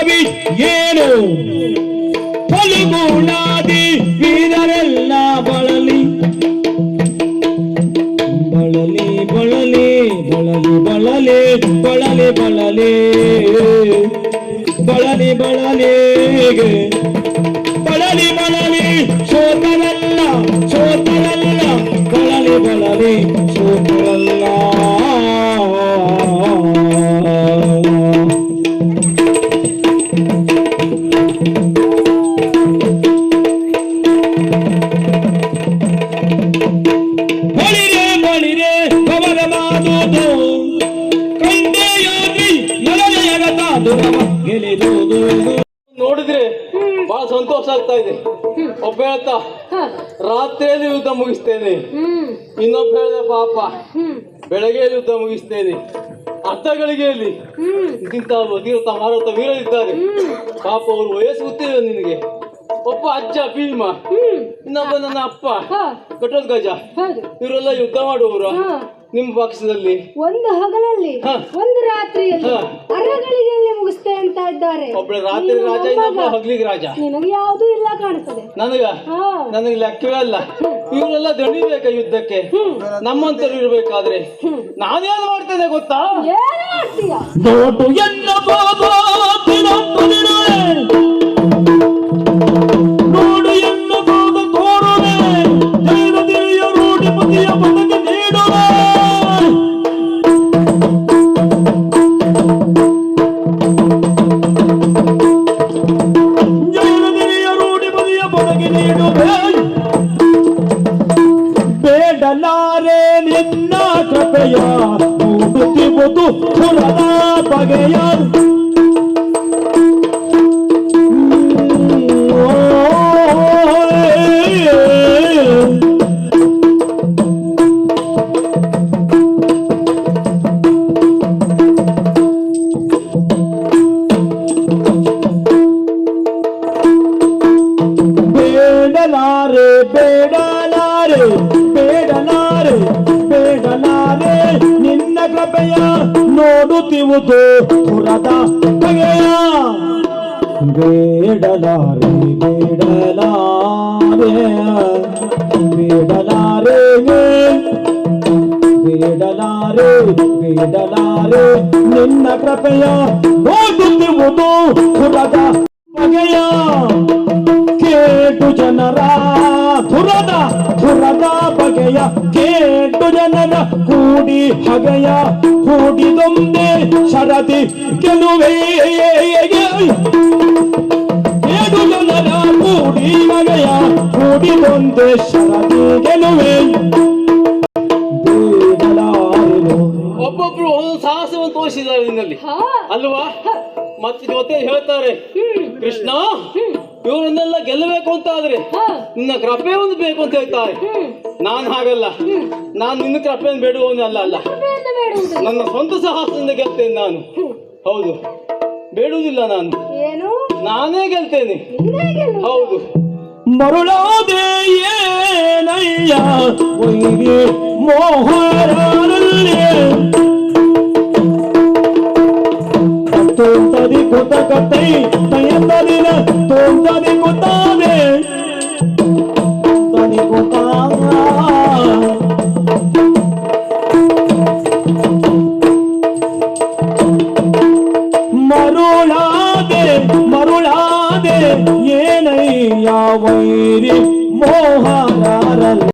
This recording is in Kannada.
ಕವಿ ಏನು ಫಲಗುಣಾದಿ ವೀರರೆಲ್ಲ ಬಳಲಿ ಬಳಲಿ ಬಳಲಿ ಬಳಲಿ ಬಳಲಿ ಬಳಲಿ ಬಳಲಿ ಬಳಲಿ ಬಳಲಿ ಬಳಲಿ ಬಳಲಿ ಸೋತರಲ್ಲ ಸೋತರಲ್ಲ ಬಳಲಿ ಬಳಲಿ ಸೋತರಲ್ಲ. ಬಳಿರೆ ಬಳಿರೆ ಅವರ ಮಾತುದು ಕಂಡೆಯಾಗಿ ನರಳೆಯಗತಾದು ಗೆಲಿದುದು. ನೋಡಿದ್ರೆ ಬಹಳ ಸಂತೋಷ ಆಗ್ತಾ ಇದೆ. ಒಬ್ಬ ಹೇಳ್ತಾ ರಾತ್ರಿಯಲ್ಲಿ ಯುದ್ಧ ಮುಗಿಸ್ತೇನೆ, ಇನ್ನೊಬ್ಬ ಹೇಳ್ದ ಪಾಪ ಬೆಳಗ್ಗೆ ಯುದ್ಧ ಮುಗಿಸ್ತೇನೆ. ಅರ್ಧ ಗಳಿಗೆಯಲ್ಲಿ ಇಂಥ ತೀರ್ಥ ಮಾರುತ ವೀರರಿದ್ದಾರೆ ಪಾಪ, ಅವರು ವಯಸ್ಸು ಗೊತ್ತಿಲ್ಲ ನಿನಗೆ. ಒಬ್ಬ ಅಜ್ಜ ಭೀಮ, ಇನ್ನೊಬ್ಬ ನನ್ನ ಅಪ್ಪ ಘಟೋತ್ಕಚ, ಇವರೆಲ್ಲ ಯುದ್ಧ ಮಾಡುವವರು ನಿಮ್ಮ ಪಕ್ಷದಲ್ಲಿ. ಒಂದು ಹಗಲಲ್ಲಿ ಒಂದು ರಾತ್ರಿಯಲ್ಲಿ ಅರಗಳಿಗೆಯಲ್ಲಿ ಮುಗಿಸ್ತೇ ಅಂತ ಇದ್ದಾರೆ. ಒಬ್ಬ ರಾತ್ರಿ ರಾಜ, ಇನ್ನೊಬ್ಬ ಹಗ್ಲಿಗೆ ರಾಜ. ನಿನಗೆ ಯಾವುದು ಇಲ್ಲ ಕಾಣಿಸ್ತದೆ. ನನಗೆ ಲೆಕ್ಕವೇ ಅಲ್ಲ. ಇವರೆಲ್ಲ ದಣಿಬೇಕಾ ಯುದ್ಧಕ್ಕೆ? ನಮ್ಮಂತರು ಇರ್ಬೇಕಾದ್ರೆ ನಾನೇನು ಮಾಡ್ತೇನೆ ಗೊತ್ತಾ? ಏನು ಮಾಡ್ತೀಯ? ನೋಟು ಎನ್ನ ನೋಡು ಎನ್ನ ತೋರುವೆ ಜೈಲದಿರಿಯ ರೂಢಿಪತಿಯ ಬದಗೆ ನೀಡುವೆ. ಜೈಲದಿರಿಯ ರೂಢಿಪತಿಯ ಬದಗೆ ನೀಡುವೆ. ಬೇಡಲಾರೆ ನಿನ್ನ ಕೃಪೆಯ ನೋಡುತ್ತಿರುವುದು ಸುರದ ಬಗೆಯ. ಬೇಡಲಾರೆ ಬೇಡಲಾರೆ ಬೇಡಲಾರೆ ಬೇಡಲಾರೆ ನಿನ್ನ ಕೃಪೆಯ ನೋಡುತ್ತಿರುವುದು ಸುರದ ಬಗೆಯ. ಬೇಡಲಾರೆ ಬೇಡಲಾರೆ ಬೇಡಲಾರೆ ಬೇಡಲಾರೆ ಬೇಡಲಾರೆ ನಿನ್ನ ಕೃಪೆಯ ನೋಡುತ್ತಿರುವುದು ಸುರದ ಬಗೆಯ. ಕೇಟು ಜನರ ಧುರದ ಧುರದ ಬಗೆಯ ಕೇಟು ಜನರ ಕೂಡಿ ಹಗೆಯ ಕೂಡಿದೊಂದೇ ಶರದಿ ಗೆಲುವೆ. ಕೇಟು ಜನರ ಕೂಡಿ ಹಗೆಯ ಕೂಡಿದೊಂದೇ ಶರದಿ ಗೆಲುವೆ. ಒಬ್ಬೊಬ್ರು ಒಂದೊಂದು ಸಾಹಸವನ್ನು ತೋರಿಸಿದ್ದಾರೆ ನಿನ್ನಲ್ಲಿ ಅಲ್ವಾ? ಮತ್ತೆ ಜೊತೆ ಹೇಳ್ತಾರೆ ಕೃಷ್ಣ ಇವರನ್ನೆಲ್ಲ ಗೆಲ್ಲಬೇಕು ಅಂತ ಆದ್ರೆ ನಿನ್ನ ಕೃಪೆ ಒಂದು ಬೇಕು ಅಂತ ಹೇಳ್ತಾರೆ. ನಾನು ಹಾಗಲ್ಲ, ನಾನು ನಿನ್ನ ಕೃಪೆಯನ್ನು ಬೇಡುವವನು ಅಲ್ಲ. ನನ್ನ ಸ್ವಂತ ಸಾಹಸದಿಂದ ಗೆಲ್ತೇನೆ ನಾನು. ಹೌದು, ಬೇಡುವುದಿಲ್ಲ ನಾನು, ನಾನೇ ಗೆಲ್ತೇನೆ. ಹೌದು. ಮರುಳಾದೆ ಏನಯ್ಯ ವೈರಿ ಮೋಹರಲ್ಲಿ ತೋಂತದಿ ಕುತ ಕತ್ತೈ ತಯಂದದಿನ ತೋಂತದಿ ಕುತಾವೆ ತದಿ ಕುತಾವ ಮರುಳಾದೆ ಮರುಳಾದೆ ಏನಯ್ಯ ವೈರಿ ಮೋಹರಾರಲ್ಲಿ